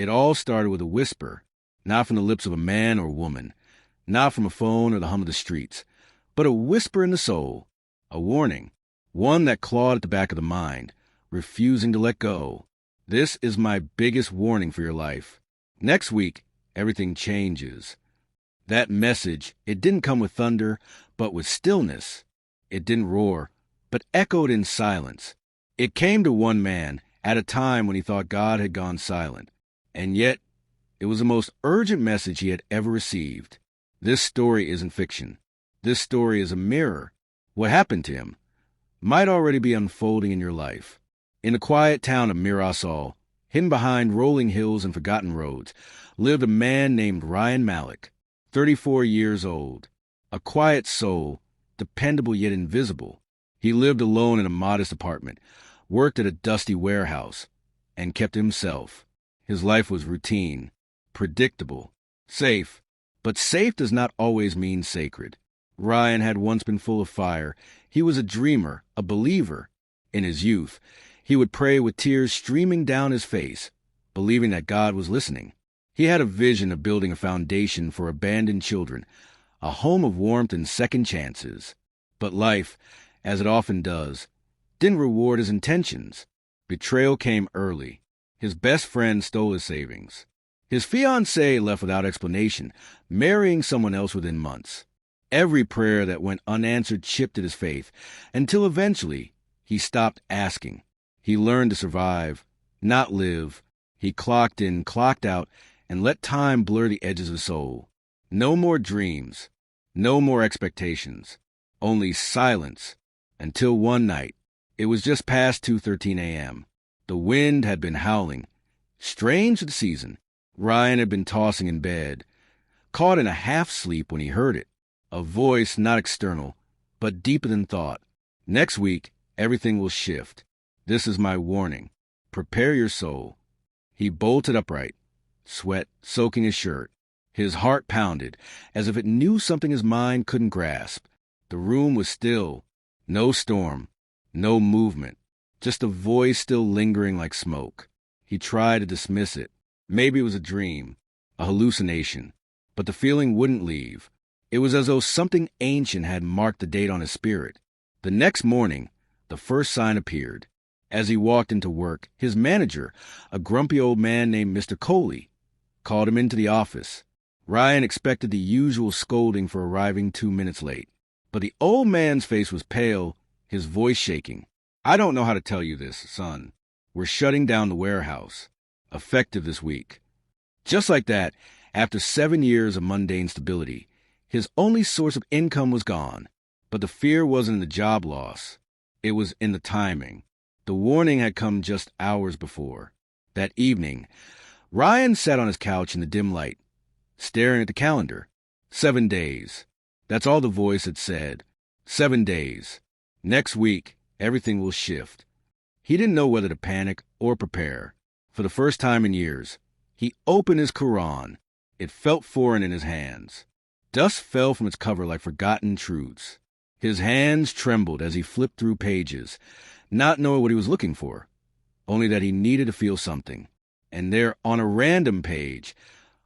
It all started with a whisper, not from the lips of a man or woman, not from a phone or the hum of the streets, but a whisper in the soul, a warning, one that clawed at the back of the mind, refusing to let go. This is my biggest warning for your life. Next week, everything changes. That message, it didn't come with thunder, but with stillness. It didn't roar, but echoed in silence. It came to one man at a time when he thought God had gone silent. And yet, it was the most urgent message he had ever received. This story isn't fiction. This story is a mirror. What happened to him might already be unfolding in your life. In the quiet town of Mirasol, hidden behind rolling hills and forgotten roads, lived a man named Ryan Malik, 34 years old, a quiet soul, dependable yet invisible. He lived alone in a modest apartment, worked at a dusty warehouse, and kept himself. His life was routine, predictable, safe, but safe does not always mean sacred. Ryan had once been full of fire. He was a dreamer, a believer. In his youth, he would pray with tears streaming down his face, believing that God was listening. He had a vision of building a foundation for abandoned children, a home of warmth and second chances. But life, as it often does, didn't reward his intentions. Betrayal came early. His best friend stole his savings. His fiancée left without explanation, marrying someone else within months. Every prayer that went unanswered chipped at his faith, until eventually he stopped asking. He learned to survive, not live. He clocked in, clocked out, and let time blur the edges of his soul. No more dreams, no more expectations, only silence, until one night. It was just past 2:13 a.m. The wind had been howling. Strange for the season, Ryan had been tossing in bed, caught in a half-sleep when he heard it. A voice not external, but deeper than thought. Next week, everything will shift. This is my warning. Prepare your soul. He bolted upright, sweat soaking his shirt. His heart pounded, as if it knew something his mind couldn't grasp. The room was still. No storm, no movement, just a voice still lingering like smoke. He tried to dismiss it. Maybe it was a dream, a hallucination, but the feeling wouldn't leave. It was as though something ancient had marked the date on his spirit. The next morning, the first sign appeared. As he walked into work, his manager, a grumpy old man named Mr. Coley, called him into the office. Ryan expected the usual scolding for arriving 2 minutes late, but the old man's face was pale, his voice shaking. "I don't know how to tell you this, son. We're shutting down the warehouse. Effective this week." Just like that, after 7 years of mundane stability, his only source of income was gone. But the fear wasn't in the job loss. It was in the timing. The warning had come just hours before. That evening, Ryan sat on his couch in the dim light, staring at the calendar. 7 days. That's all the voice had said. 7 days. Next week, everything will shift. He didn't know whether to panic or prepare. For the first time in years, he opened his Quran. It felt foreign in his hands. Dust fell from its cover like forgotten truths. His hands trembled as he flipped through pages, not knowing what he was looking for, only that he needed to feel something. And there, on a random page,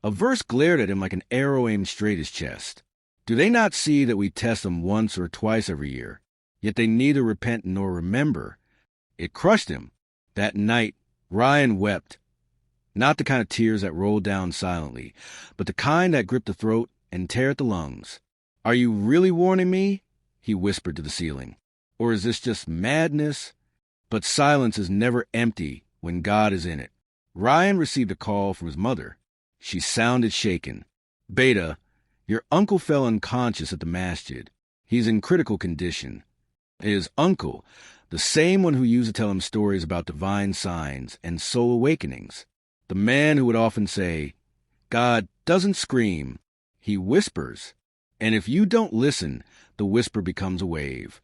a verse glared at him like an arrow aimed straight at his chest. Do they not see that we test them once or twice every year, yet they neither repent nor remember? It crushed him. That night, Ryan wept. Not the kind of tears that roll down silently, but the kind that grip the throat and tear at the lungs. "Are you really warning me?" he whispered to the ceiling. "Or is this just madness?" But silence is never empty when God is in it. Ryan received a call from his mother. She sounded shaken. "Beta, your uncle fell unconscious at the masjid. He's in critical condition." His uncle, the same one who used to tell him stories about divine signs and soul awakenings. The man who would often say, "God doesn't scream, he whispers. And if you don't listen, the whisper becomes a wave."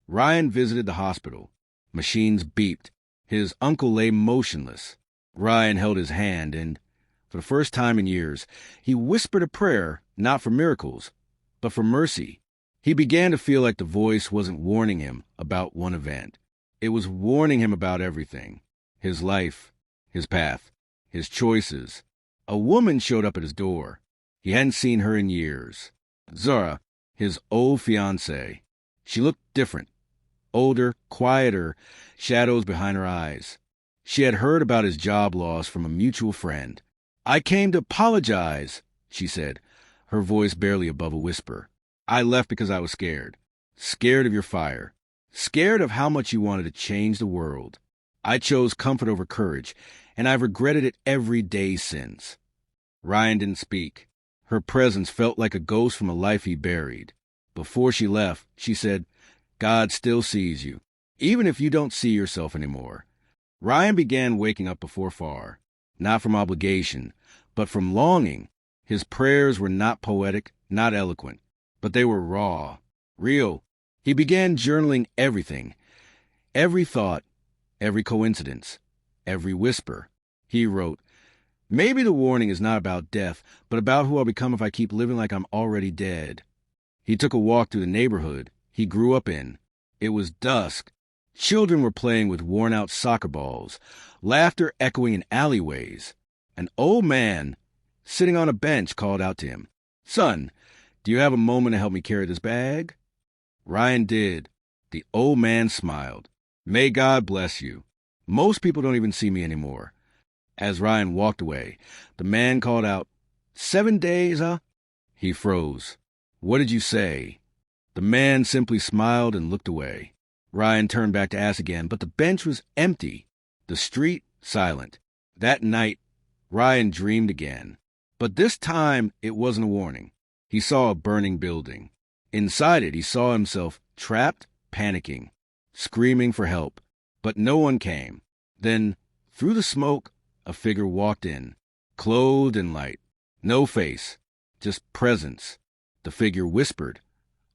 Ryan visited the hospital. Machines beeped. His uncle lay motionless. Ryan held his hand and, for the first time in years, he whispered a prayer, not for miracles, but for mercy. He began to feel like the voice wasn't warning him about one event. It was warning him about everything. His life, his path, his choices. A woman showed up at his door. He hadn't seen her in years. Zora, his old fiancée. She looked different. Older, quieter, shadows behind her eyes. She had heard about his job loss from a mutual friend. "I came to apologize," she said, her voice barely above a whisper. "I left because I was scared. Scared of your fire. Scared of how much you wanted to change the world. I chose comfort over courage, and I've regretted it every day since." Ryan didn't speak. Her presence felt like a ghost from a life he buried. Before she left, she said, "God still sees you, even if you don't see yourself anymore." Ryan began waking up before far, not from obligation, but from longing. His prayers were not poetic, not eloquent, but they were raw, real. He began journaling everything, every thought, every coincidence, every whisper. He wrote, "Maybe the warning is not about death, but about who I'll become if I keep living like I'm already dead." He took a walk through the neighborhood he grew up in. It was dusk. Children were playing with worn-out soccer balls, laughter echoing in alleyways. An old man, sitting on a bench, called out to him, "Son, do you have a moment to help me carry this bag?" Ryan did. The old man smiled. "May God bless you. Most people don't even see me anymore." As Ryan walked away, the man called out, "7 days, huh?" He froze. "What did you say?" The man simply smiled and looked away. Ryan turned back to ask again, but the bench was empty. The street silent. That night, Ryan dreamed again. But this time, it wasn't a warning. He saw a burning building. Inside it, he saw himself trapped, panicking, screaming for help. But no one came. Then, through the smoke, a figure walked in, clothed in light. No face, just presence. The figure whispered,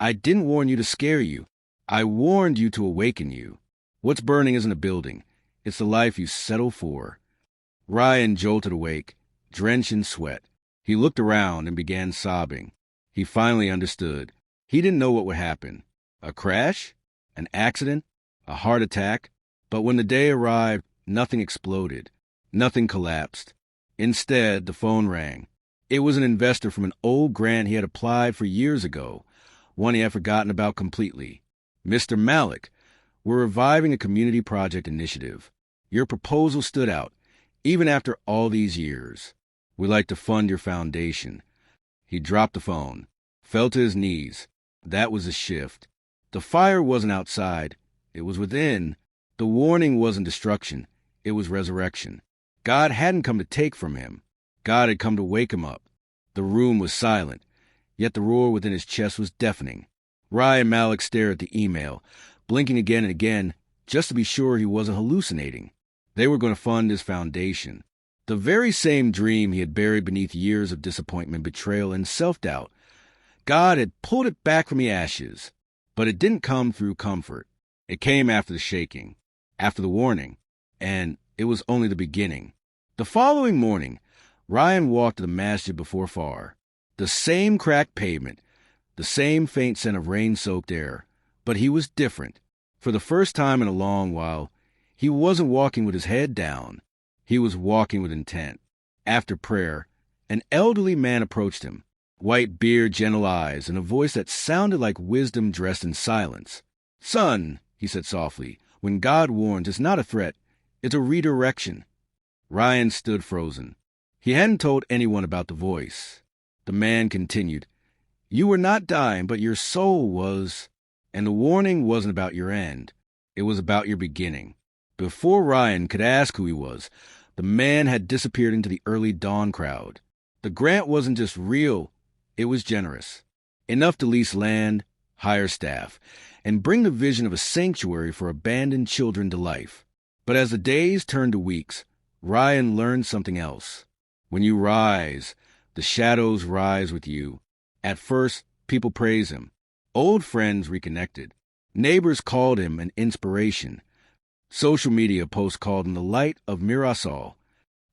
"I didn't warn you to scare you. I warned you to awaken you. What's burning isn't a building. It's the life you settle for." Ryan jolted awake, drenched in sweat. He looked around and began sobbing. He finally understood. He didn't know what would happen. A crash? An accident? A heart attack? But when the day arrived, nothing exploded. Nothing collapsed. Instead, the phone rang. It was an investor from an old grant he had applied for years ago, one he had forgotten about completely. "Mr. Malik, we're reviving a community project initiative. Your proposal stood out, even after all these years. We'd like to fund your foundation." He dropped the phone, fell to his knees. That was a shift. The fire wasn't outside. It was within. The warning wasn't destruction. It was resurrection. God hadn't come to take from him. God had come to wake him up. The room was silent, yet the roar within his chest was deafening. Ryan Malik stared at the email, blinking again and again, just to be sure he wasn't hallucinating. They were going to fund his foundation. The very same dream he had buried beneath years of disappointment, betrayal, and self-doubt. God had pulled it back from the ashes, but it didn't come through comfort. It came after the shaking, after the warning, and it was only the beginning. The following morning, Ryan walked to the masjid before far. The same cracked pavement, the same faint scent of rain-soaked air, but he was different. For the first time in a long while, he wasn't walking with his head down. He was walking with intent. After prayer, an elderly man approached him, white beard, gentle eyes, and a voice that sounded like wisdom dressed in silence. "Son," he said softly, "when God warns, it's not a threat, it's a redirection." Ryan stood frozen. He hadn't told anyone about the voice. The man continued, "You were not dying, but your soul was. And the warning wasn't about your end. It was about your beginning." Before Ryan could ask who he was, the man had disappeared into the early dawn crowd. The grant wasn't just real, it was generous. Enough to lease land, hire staff, and bring the vision of a sanctuary for abandoned children to life. But as the days turned to weeks, Ryan learned something else. When you rise, the shadows rise with you. At first, people praise him. Old friends reconnected. Neighbors called him an inspiration. Social media posts called him the light of Mirasol.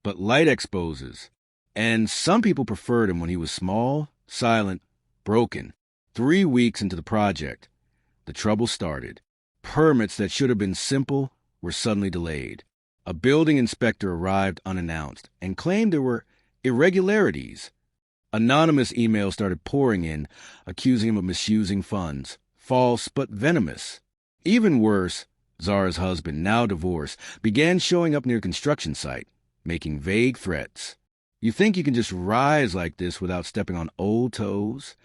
But light exposes. And some people preferred him when he was small, silent, broken. 3 weeks into the project, the trouble started. Permits that should have been simple were suddenly delayed. A building inspector arrived unannounced and claimed there were irregularities. Anonymous emails started pouring in, accusing him of misusing funds. False but venomous. Even worse, Zara's husband, now divorced, began showing up near a construction site, making vague threats. You think you can just rise like this without stepping on old toes?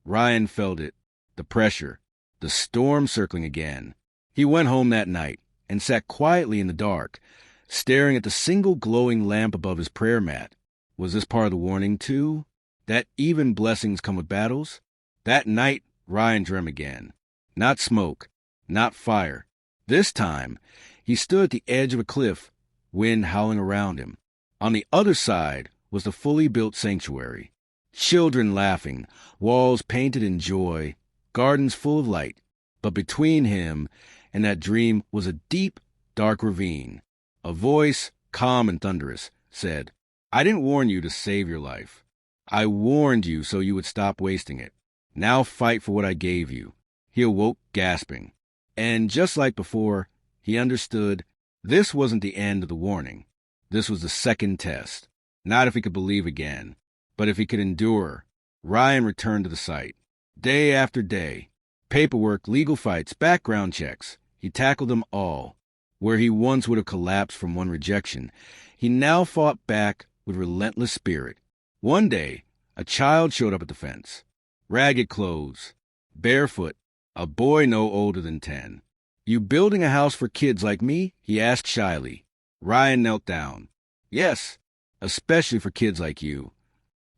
Ryan felt it. The pressure. The storm circling again. He went home that night and sat quietly in the dark, staring at the single glowing lamp above his prayer mat. Was this part of the warning, too? That even blessings come with battles? That night, Ryan dreamed again. Not smoke. Not fire. This time, he stood at the edge of a cliff, wind howling around him. On the other side was the fully built sanctuary. Children laughing, walls painted in joy, gardens full of light. But between him and that dream was a deep, dark ravine. A voice, calm and thunderous, said, "I didn't warn you to save your life. I warned you so you would stop wasting it. Now fight for what I gave you." He awoke gasping. And just like before, he understood this wasn't the end of the warning. This was the second test. Not if he could believe again, but if he could endure. Ryan returned to the site. Day after day. Paperwork, legal fights, background checks. He tackled them all. Where he once would have collapsed from one rejection, he now fought back with relentless spirit. One day, a child showed up at the fence. Ragged clothes. Barefoot. A boy no older than 10. "You building a house for kids like me?" he asked shyly. Ryan knelt down. "Yes, especially for kids like you."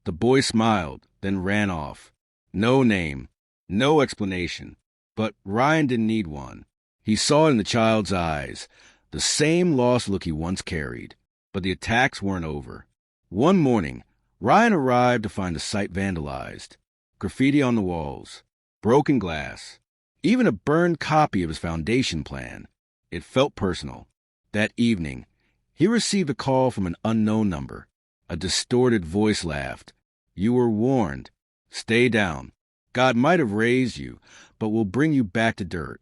The boy smiled, then ran off. No name, no explanation. But Ryan didn't need one. He saw it in the child's eyes, the same lost look he once carried. But the attacks weren't over. One morning, Ryan arrived to find the site vandalized. Graffiti on the walls. Broken glass. Even a burned copy of his foundation plan. It felt personal. That evening, he received a call from an unknown number. A distorted voice laughed. "You were warned. Stay down. God might have raised you, but will bring you back to dirt."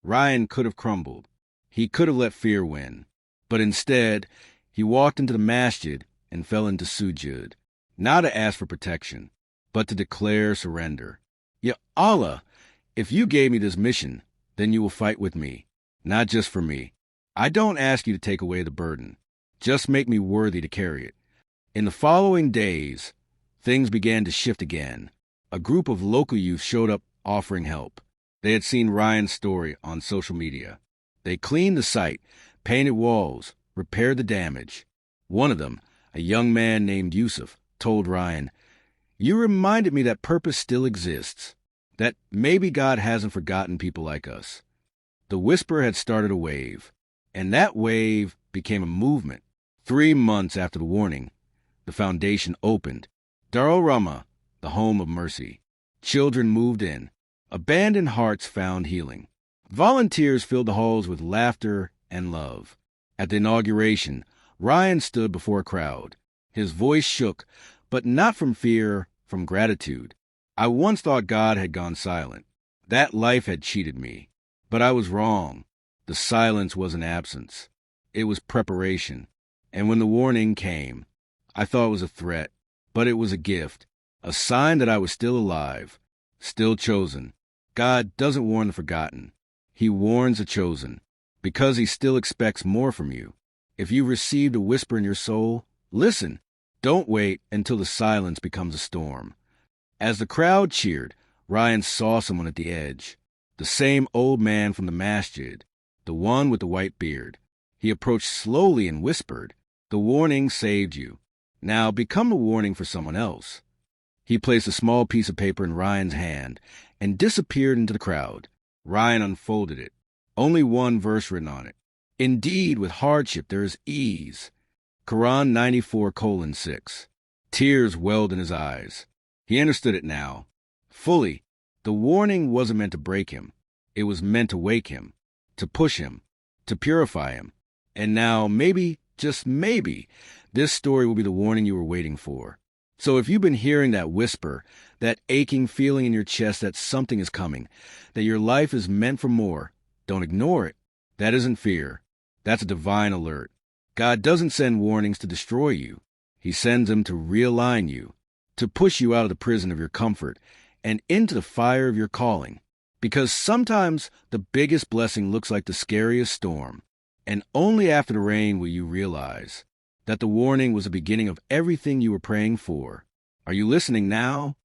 Ryan could have crumbled. He could have let fear win. But instead, he walked into the masjid and fell into sujud, not to ask for protection, but to declare surrender. "Ya Allah, if you gave me this mission, then you will fight with me, not just for me. I don't ask you to take away the burden. Just make me worthy to carry it." In the following days, things began to shift again. A group of local youth showed up offering help. They had seen Ryan's story on social media. They cleaned the site, painted walls, repaired the damage. One of them, a young man named Yusuf, told Ryan, "You reminded me that purpose still exists, that maybe God hasn't forgotten people like us." The whisper had started a wave, and that wave became a movement. 3 months after the warning, the foundation opened. Darul Rahmah, the home of mercy. Children moved in. Abandoned hearts found healing. Volunteers filled the halls with laughter and love. At the inauguration, Ryan stood before a crowd. His voice shook, but not from fear, from gratitude. "I once thought God had gone silent. That life had cheated me. But I was wrong. The silence wasn't absence. It was preparation. And when the warning came, I thought it was a threat, but it was a gift, a sign that I was still alive, still chosen. God doesn't warn the forgotten. He warns the chosen, because he still expects more from you. If you've received a whisper in your soul, listen. Don't wait until the silence becomes a storm." As the crowd cheered, Ryan saw someone at the edge. The same old man from the masjid, the one with the white beard. He approached slowly and whispered, "The warning saved you. Now become a warning for someone else." He placed a small piece of paper in Ryan's hand and disappeared into the crowd. Ryan unfolded it. Only one verse written on it. "Indeed, with hardship there is ease." Quran 94:6. Tears welled in his eyes. He understood it now. Fully. The warning wasn't meant to break him. It was meant to wake him, to push him, to purify him. And now, maybe, just maybe, this story will be the warning you were waiting for. So if you've been hearing that whisper, that aching feeling in your chest that something is coming, that your life is meant for more, don't ignore it. That isn't fear. That's a divine alert. God doesn't send warnings to destroy you. He sends them to realign you, to push you out of the prison of your comfort and into the fire of your calling. Because sometimes the biggest blessing looks like the scariest storm, and only after the rain will you realize that the warning was the beginning of everything you were praying for. Are you listening now?